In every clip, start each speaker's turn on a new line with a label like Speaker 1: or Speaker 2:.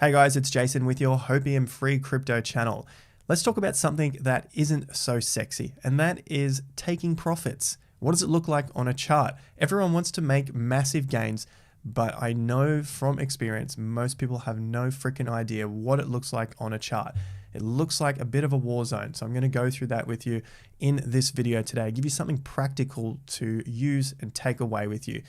Speaker 1: Hey guys, it's Jason with your Hopium Free Crypto channel. Let's talk about something that isn't so sexy, and that is taking profits. What does it look like on a chart? Everyone wants to make massive gains, but I know from experience, most people have no freaking idea what it looks like on a chart. It looks like a bit of a war zone. So I'm going to go through that with you in this video today, give you something practical to use and take away with you.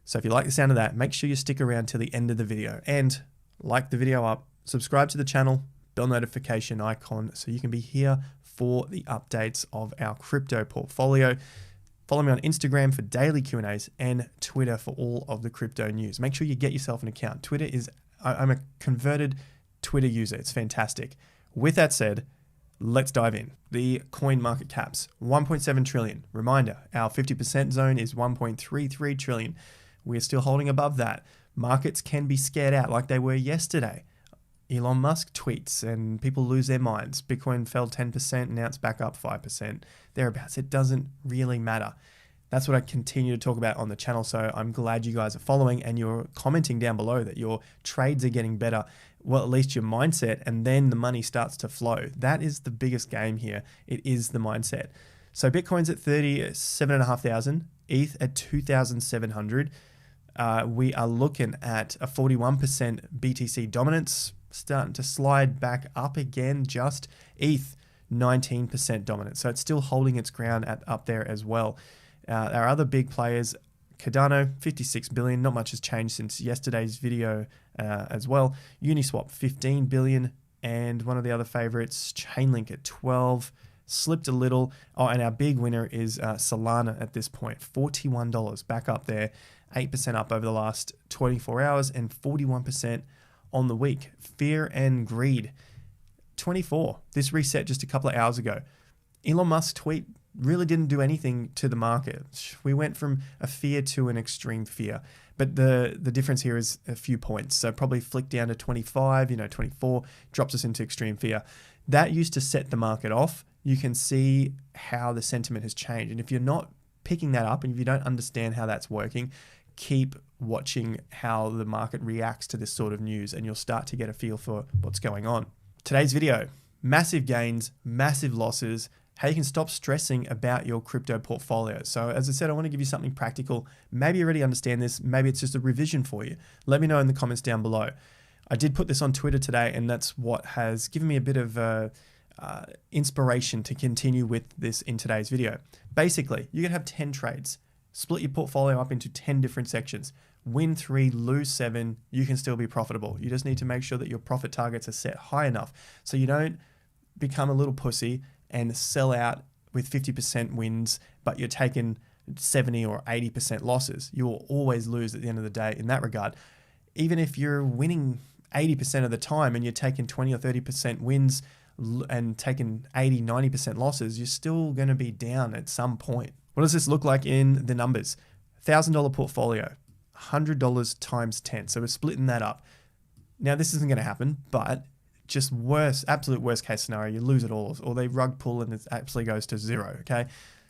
Speaker 1: So if you like the sound of that, make sure you stick around till the end of the video and like the video up, subscribe to the channel, bell notification icon so you can be here for the updates of our crypto portfolio. Follow me on Instagram for daily Q&As and Twitter for all of the crypto news. Make sure you get yourself an account. I'm a converted Twitter user. It's fantastic. With that said, let's dive in. The coin market caps, 1.7 trillion. Reminder, our 50% zone is 1.33 trillion. We're still holding above that. Markets can be scared out like they were yesterday. Elon Musk tweets and people lose their minds. Bitcoin fell 10%, now it's back up 5%, thereabouts. It doesn't really matter. That's what I continue to talk about on the channel. So I'm glad you guys are following and you're commenting down below that your trades are getting better. Well, at least your mindset, and then the money starts to flow. That is the biggest game here. It is the mindset. So Bitcoin's at 37,500, ETH at 2,700. We are looking at a 41% BTC dominance, starting to slide back up again. Just ETH 19% dominant, so it's still holding its ground up there as well. Our other big players, Cardano 56 billion, not much has changed since yesterday's video as well. Uniswap 15 billion, and one of the other favorites, Chainlink at 12, slipped a little. Oh, and our big winner is Solana at this point, $41, back up there, 8% up over the last 24 hours and 41% on the week. Fear and greed, 24. This reset just a couple of hours ago. Elon Musk's tweet really didn't do anything to the market. We went from a fear to an extreme fear. But the difference here is a few points. So probably flick down to 25, 24, drops us into extreme fear. That used to set the market off. You can see how the sentiment has changed. And if you're not picking that up and if you don't understand how that's working, keep watching how the market reacts to this sort of news and you'll start to get a feel for what's going on. Today's video, massive gains, massive losses, how you can stop stressing about your crypto portfolio. So as I said, I want to give you something practical. Maybe you already understand this. Maybe it's just a revision for you. Let me know in the comments down below. I did put this on Twitter today, and that's what has given me a bit of inspiration to continue with this in today's video. Basically, you can have 10 trades. Split your portfolio up into 10 different sections. Win 3, lose 7, you can still be profitable. You just need to make sure that your profit targets are set high enough so you don't become a little pussy and sell out with 50% wins, but you're taking 70 or 80% losses. You will always lose at the end of the day in that regard. Even if you're winning 80% of the time and you're taking 20 or 30% wins and taking 80, 90% losses, you're still going to be down at some point. What does this look like in the numbers? $1,000 portfolio, $100 times 10. So we're splitting that up. Now this isn't going to happen, but just absolute worst case scenario, you lose it all, or they rug pull and it absolutely goes to zero, okay?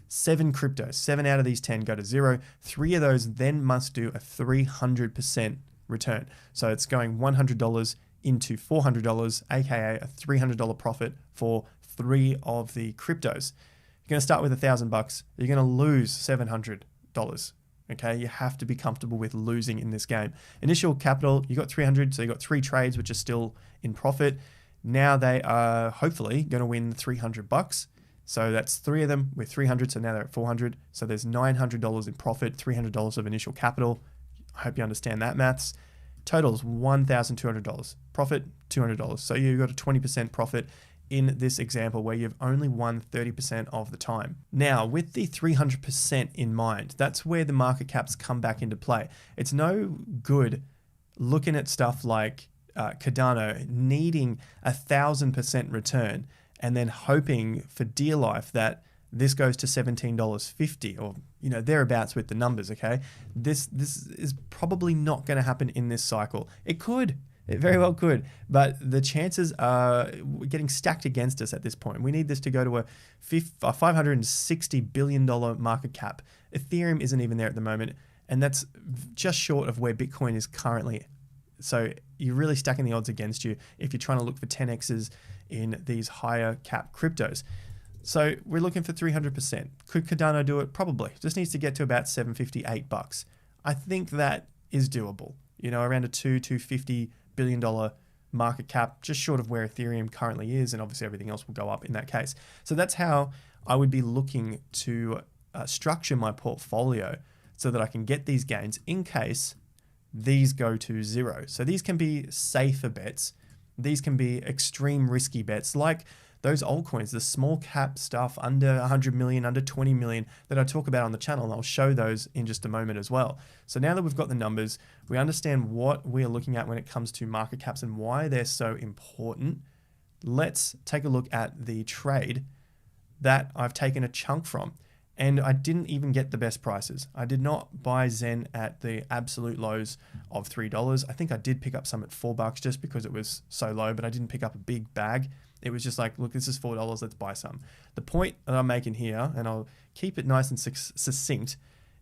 Speaker 1: 7 cryptos, 7 out of these 10 go to zero. 3 of those then must do a 300% return. So it's going $100 into $400, aka a $300 profit for 3 of the cryptos. You're going to start with $1,000. You're going to lose $700. Okay, you have to be comfortable with losing in this game. Initial capital, you got 300, so you got 3 trades which are still in profit. Now they are hopefully going to win $300. So that's 3 of them with 300, so now they're at 400. So there's $900 in profit, $300 of initial capital. I hope you understand that maths. Totals $1,200. Profit $200. So you got a 20% profit in this example where you've only won 30% of the time. Now, with the 300% in mind, that's where the market caps come back into play. It's no good looking at stuff like Cardano needing 1,000% return and then hoping for dear life that this goes to $17.50 or thereabouts with the numbers, okay? This is probably not going to happen in this cycle. It could. It very well could, but the chances are getting stacked against us at this point. We need this to go to a $560 billion market cap. Ethereum isn't even there at the moment, and that's just short of where Bitcoin is currently. So you're really stacking the odds against you if you're trying to look for 10x's in these higher cap cryptos. So we're looking for 300%. Could Cardano do it? Probably. Just needs to get to about $758. I think that is doable. You know, around a $250 billion market cap, just short of where Ethereum currently is, and obviously everything else will go up in that case. So that's how I would be looking to structure my portfolio so that I can get these gains in case these go to zero. So these can be safer bets. These can be extreme risky bets like those altcoins, the small cap stuff under 100 million, under 20 million that I talk about on the channel. And I'll show those in just a moment as well. So now that we've got the numbers, we understand what we're looking at when it comes to market caps and why they're so important. Let's take a look at the trade that I've taken a chunk from. And I didn't even get the best prices. I did not buy Zen at the absolute lows of $3. I think I did pick up some at $4 just because it was so low, but I didn't pick up a big bag. It was just like, look, this is $4, let's buy some. The point that I'm making here, and I'll keep it nice and succinct,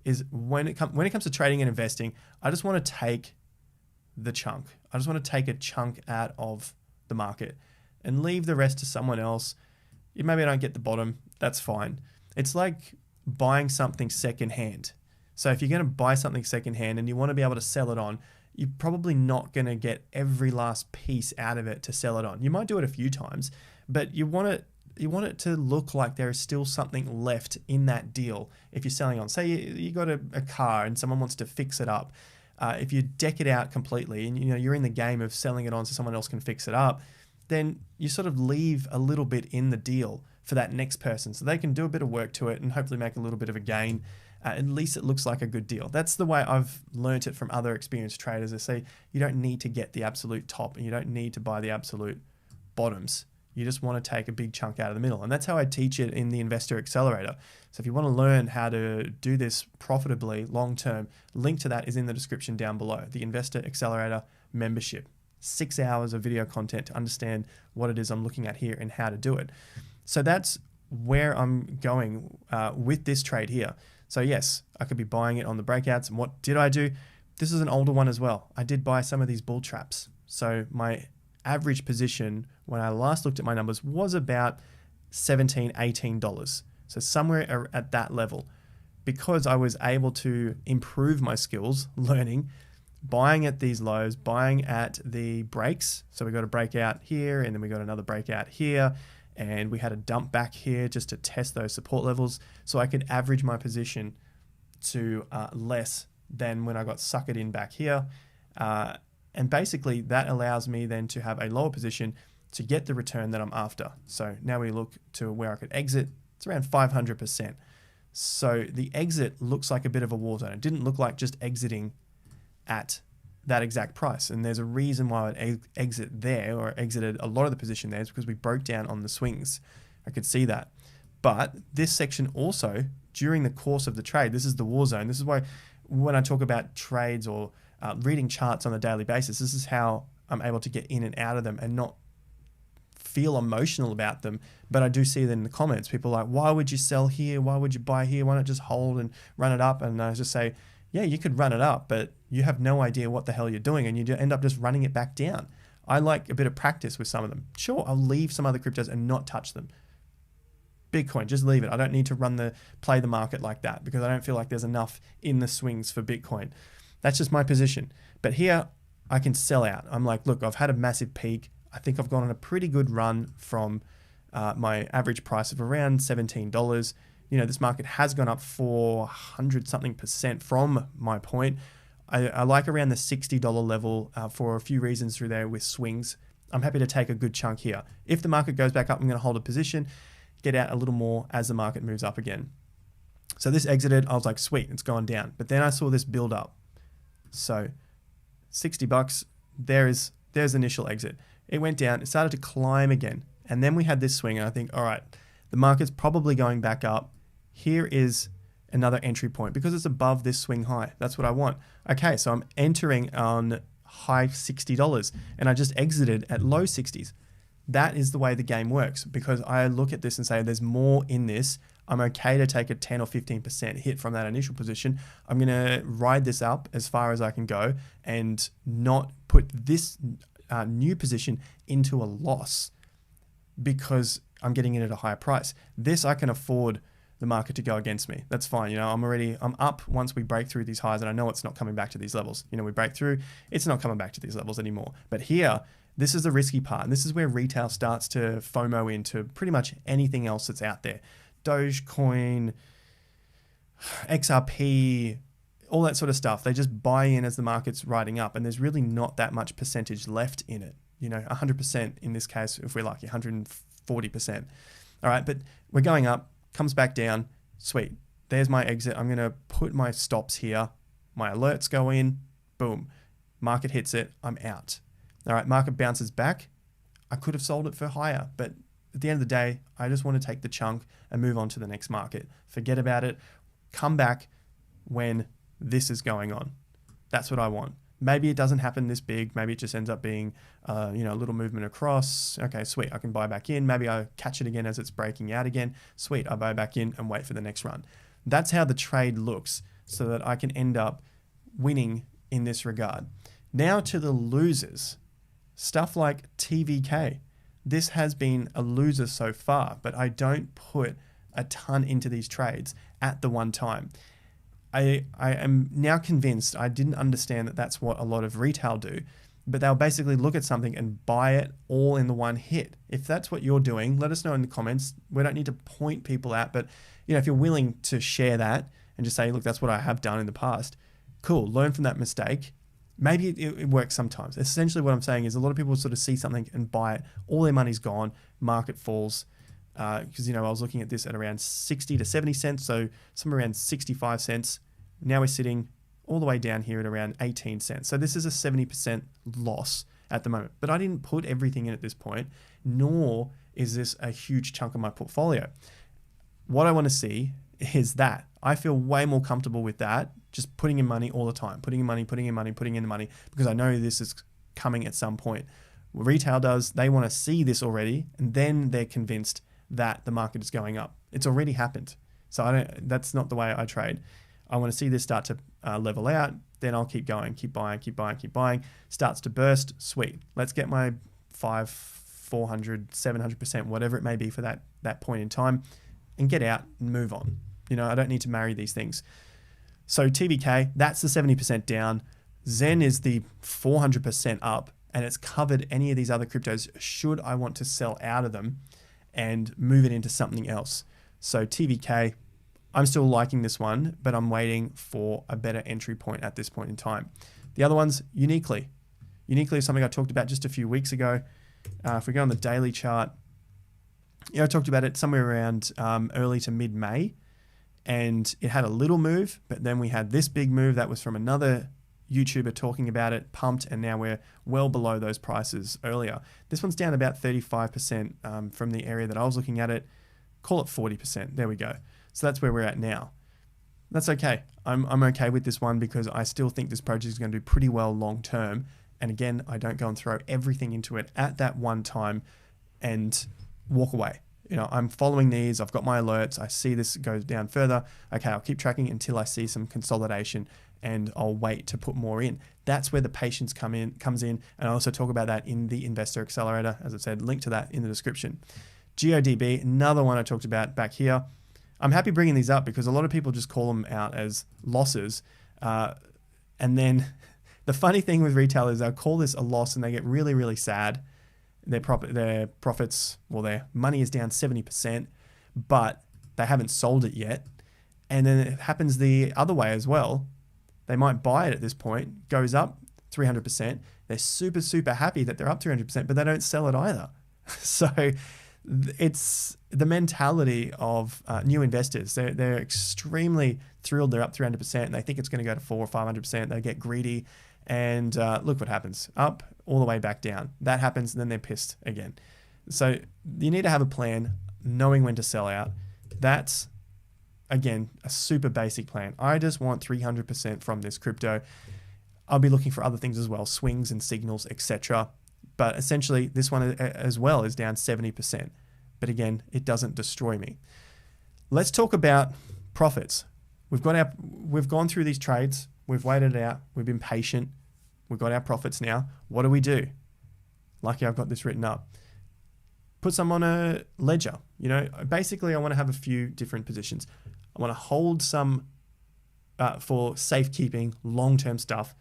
Speaker 1: is when it comes to trading and investing, I just want to take the chunk. I just want to take a chunk out of the market and leave the rest to someone else. Maybe I don't get the bottom, that's fine. It's like buying something secondhand. So if you're going to buy something secondhand and you want to be able to sell it on, you're probably not going to get every last piece out of it to sell it on. You might do it a few times, but you want it to look like there is still something left in that deal. If you're selling on, say you got a car and someone wants to fix it up, if you deck it out completely and you're in the game of selling it on so someone else can fix it up, then you sort of leave a little bit in the deal for that next person so they can do a bit of work to it and hopefully make a little bit of a gain. At least it looks like a good deal. That's the way I've learnt it from other experienced traders. They say you don't need to get the absolute top and you don't need to buy the absolute bottoms. You just want to take a big chunk out of the middle. And that's how I teach it in the Investor Accelerator. So if you want to learn how to do this profitably long-term, link to that is in the description down below. The Investor Accelerator membership. 6 hours of video content to understand what it is I'm looking at here and how to do it. So that's where I'm going with this trade here. So yes, I could be buying it on the breakouts. And what did I do? This is an older one as well. I did buy some of these bull traps. So my average position when I last looked at my numbers was about $17, $18. So somewhere at that level, because I was able to improve my skills learning, buying at these lows, buying at the breaks. So we got a breakout here and then we got another breakout here. And we had a dump back here just to test those support levels. So I could average my position to less than when I got suckered in back here. And basically that allows me then to have a lower position to get the return that I'm after. So now we look to where I could exit. It's around 500%. So the exit looks like a bit of a war zone. It didn't look like just exiting at that exact price. And there's a reason why I would exit there or exited a lot of the position there is because we broke down on the swings. I could see that. But this section also, during the course of the trade, this is the war zone. This is why when I talk about trades or reading charts on a daily basis, this is how I'm able to get in and out of them and not feel emotional about them. But I do see that in the comments, people are like, why would you sell here? Why would you buy here? Why not just hold and run it up? And I just say, yeah, you could run it up, but you have no idea what the hell you're doing and you end up just running it back down. I like a bit of practice with some of them. Sure, I'll leave some other cryptos and not touch them. Bitcoin, just leave it. I don't need to play the market like that because I don't feel like there's enough in the swings for Bitcoin. That's just my position. But here I can sell out. I'm like, look, I've had a massive peak. I think I've gone on a pretty good run from my average price of around $17. You know, this market has gone up 400 something percent from my point. I like around the $60 level for a few reasons through there with swings. I'm happy to take a good chunk here. If the market goes back up, I'm going to hold a position, get out a little more as the market moves up again. So this exited, I was like, sweet, it's gone down. But then I saw this build up. So $60, there's initial exit. It went down, it started to climb again. And then we had this swing and I think, all right, the market's probably going back up. Here is another entry point because it's above this swing high. That's what I want. Okay, so I'm entering on high $60 and I just exited at low 60s. That is the way the game works because I look at this and say there's more in this. I'm okay to take a 10 or 15% hit from that initial position. I'm going to ride this up as far as I can go and not put this new position into a loss because I'm getting in at a higher price. This I can afford the market to go against me. That's fine. You know, I'm up once we break through these highs, and I know it's not coming back to these levels. You know, we break through, it's not coming back to these levels anymore. But here, this is the risky part. And this is where retail starts to FOMO into pretty much anything else that's out there. Dogecoin, XRP, all that sort of stuff. They just buy in as the market's riding up, and there's really not that much percentage left in it. You know, 100% in this case, if we're lucky, 140%. All right, but we're going up, comes back down. Sweet. There's my exit. I'm going to put my stops here. My alerts go in. Boom. Market hits it. I'm out. All right, market bounces back. I could have sold it for higher, but at the end of the day, I just want to take the chunk and move on to the next market. Forget about it. Come back when this is going on. That's what I want. Maybe it doesn't happen this big. Maybe it just ends up being, a little movement across. Okay, sweet. I can buy back in. Maybe I catch it again as it's breaking out again. Sweet. I buy back in and wait for the next run. That's how the trade looks so that I can end up winning in this regard. Now to the losers. Stuff like TVK. This has been a loser so far, but I don't put a ton into these trades at the one time. I am now convinced, I didn't understand that that's what a lot of retail do, but they'll basically look at something and buy it all in the one hit. If that's what you're doing, let us know in the comments. We don't need to point people out, but if you're willing to share that and just say, look, that's what I have done in the past, cool, learn from that mistake. Maybe it works sometimes. Essentially what I'm saying is a lot of people sort of see something and buy it, all their money's gone, market falls, because I was looking at this at around 60 to 70 cents, so somewhere around 65 cents. Now we're sitting all the way down here at around 18 cents. So this is a 70% loss at the moment. But I didn't put everything in at this point, nor is this a huge chunk of my portfolio. What I want to see is that. I feel way more comfortable with that, just putting in money all the time, putting in money, because I know this is coming at some point. What retail does, they want to see this already, and then they're convinced that the market is going up. It's already happened. So that's not the way I trade. I want to see this start to level out, then I'll keep going, keep buying. Starts to burst, sweet. Let's get my 500, 400, 700%, whatever it may be for that point in time, and get out and move on. I don't need to marry these things. So TVK, that's the 70% down. Zen is the 400% up, and it's covered any of these other cryptos should I want to sell out of them and move it into something else. So TVK, I'm still liking this one, but I'm waiting for a better entry point at this point in time. The other one's Uniquely. Uniquely is something I talked about just a few weeks ago. If we go on the daily chart, I talked about it somewhere around early to mid-May, and it had a little move, but then we had this big move that was from another YouTuber talking about it, pumped, and now we're well below those prices earlier. This one's down about 35% from the area that I was looking at it. Call it 40%. There we go. So that's where we're at now. That's okay. I'm okay with this one because I still think this project is going to do pretty well long term. And again, I don't go and throw everything into it at that one time and walk away. I'm following these. I've got my alerts. I see this goes down further. Okay, I'll keep tracking until I see some consolidation, and I'll wait to put more in. That's where the patience comes in. And I also talk about that in the Investor Accelerator. As I said, link to that in the description. GODB, another one I talked about back here. I'm happy bringing these up because a lot of people just call them out as losses. And then the funny thing with retail is they'll call this a loss and they get really, really sad. Their profits, their money is down 70%, but they haven't sold it yet. And then it happens the other way as well. They might buy it at this point, goes up 300%. They're super, super happy that they're up 300%, but they don't sell it either. So it's the mentality of new investors. They're extremely thrilled they're up 300% and they think it's going to go to 400 or 500%. They get greedy and look what happens. Up all the way back down. That happens and then they're pissed again. So you need to have a plan, knowing when to sell out. That's, again, a super basic plan. I just want 300% from this crypto. I'll be looking for other things as well, swings and signals, etc. But essentially, this one as well is down 70%. But again, it doesn't destroy me. let's talk about profits. We've gone through these trades. We've waited it out. We've been patient. We've got our profits now. What do we do? Lucky I've got this written up. Put some on a ledger. Basically I want to have a few different positions. I want to hold some for safekeeping, long-term stuff.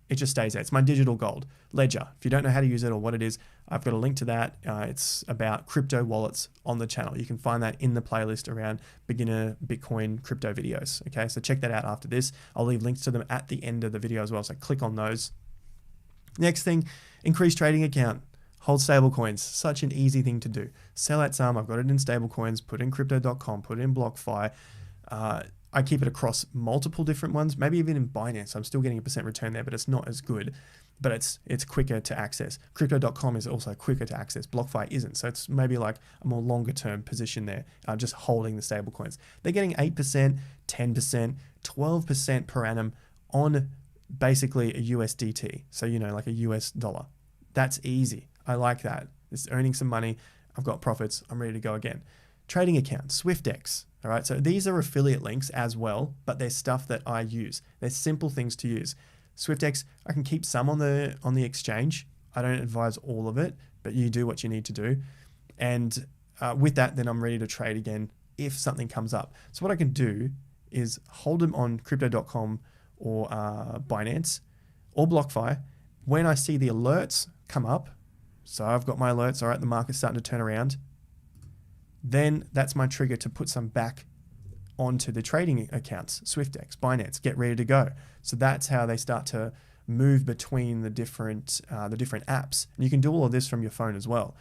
Speaker 1: It just stays there. It's my digital gold ledger. If you don't know how to use it or what it is, I've got a link to that. It's about crypto wallets on the channel. You can find that in the playlist around beginner Bitcoin crypto videos. Okay, so check that out after this. I'll leave links to them at the end of the video as well, so click on those. Next thing, increase trading account. Hold stable coins. Such an easy thing to do. Sell out some. I've got it in stable coins. Put it in crypto.com. Put it in BlockFi. I keep it across multiple different ones, maybe even in Binance. I'm still getting a % return there, but it's not as good. But it's quicker to access. Crypto.com is also quicker to access. BlockFi isn't. So it's maybe like a more longer term position there, just holding the stable coins. They're getting 8%, 10%, 12% per annum on basically a USDT. So, like a US dollar. That's easy. I like that. It's earning some money. I've got profits. I'm ready to go again. Trading account, SwiftX. All right, so these are affiliate links as well, but they're stuff that I use. They're simple things to use. SwiftX, I can keep some on the exchange. I don't advise all of it, but you do what you need to do. And with that, then I'm ready to trade again if something comes up. So what I can do is hold them on crypto.com or Binance or BlockFi. When I see the alerts come up, so I've got my alerts, all right, the market's starting to turn around, then that's my trigger to put some back onto the trading accounts, SwiftX, Binance, get ready to go. So that's how they start to move between the different apps. And you can do all of this from your phone as well.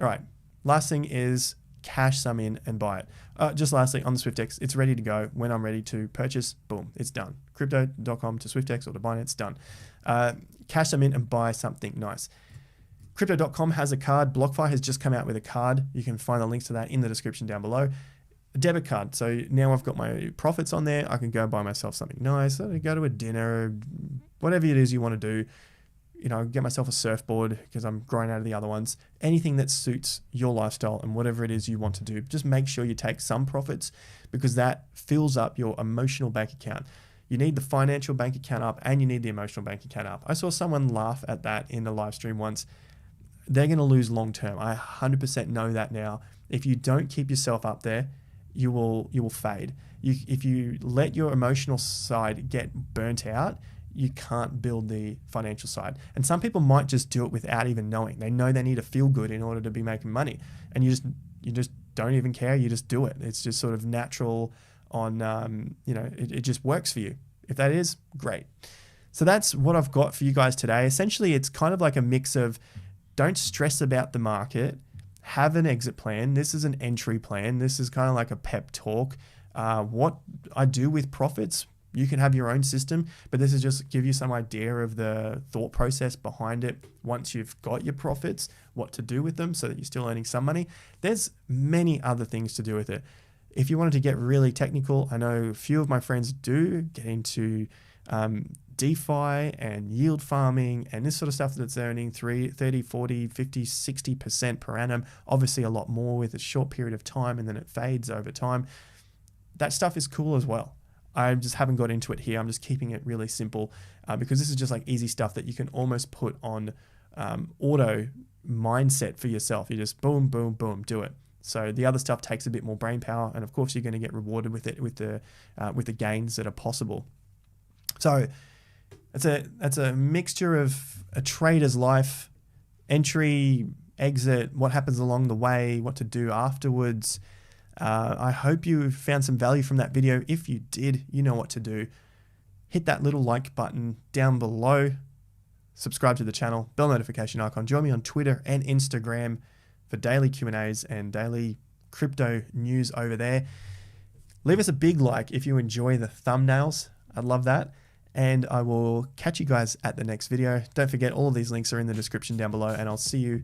Speaker 1: All right, last thing is cash some in and buy it. Just lastly, on the SwiftX, it's ready to go. When I'm ready to purchase, boom, it's done. Crypto.com to SwiftX or to Binance, done. Cash them in and buy something nice. Crypto.com has a card. BlockFi has just come out with a card. You can find the links to that in the description down below. A debit card. So now I've got my profits on there. I can go buy myself something nice. Go to a dinner, whatever it is you want to do. Get myself a surfboard because I'm growing out of the other ones. Anything that suits your lifestyle and whatever it is you want to do. Just make sure you take some profits because that fills up your emotional bank account. You need the financial bank account up and you need the emotional bank account up. I saw someone laugh at that in a live stream once. They're going to lose long term. I 100% know that now. If you don't keep yourself up there, you will fade. If you let your emotional side get burnt out, you can't build the financial side. And some people might just do it without even knowing. They know they need to feel good in order to be making money, and you just don't even care. You just do it. It's just sort of natural. It just works for you. If that is, great. So that's what I've got for you guys today. Essentially, it's kind of like a mix of don't stress about the market, have an exit plan. This is an entry plan. This is kind of like a pep talk. What I do with profits, you can have your own system, but this is just give you some idea of the thought process behind it. Once you've got your profits, what to do with them so that you're still earning some money. There's many other things to do with it. If you wanted to get really technical, I know a few of my friends do get into DeFi and yield farming and this sort of stuff that's earning 30, 40, 50, 60% per annum. Obviously a lot more with a short period of time and then it fades over time. That stuff is cool as well. I just haven't got into it here. I'm just keeping it really simple because this is just like easy stuff that you can almost put on auto mindset for yourself. You just boom, boom, boom, do it. So the other stuff takes a bit more brain power, and of course you're going to get rewarded with it with the gains that are possible. So that's a mixture of a trader's life, entry, exit, what happens along the way, what to do afterwards. I hope you found some value from that video. If you did, you know what to do. Hit that little like button down below. Subscribe to the channel, bell notification icon. Join me on Twitter and Instagram for daily Q&As and daily crypto news over there. Leave us a big like if you enjoy the thumbnails. I'd love that. And I will catch you guys at the next video. Don't forget, all of these links are in the description down below, and I'll see you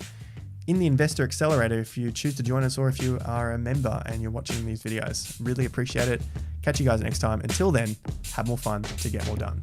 Speaker 1: in the Investor Accelerator if you choose to join us or if you are a member and you're watching these videos. Really appreciate it. Catch you guys next time. Until then, have more fun to get more done.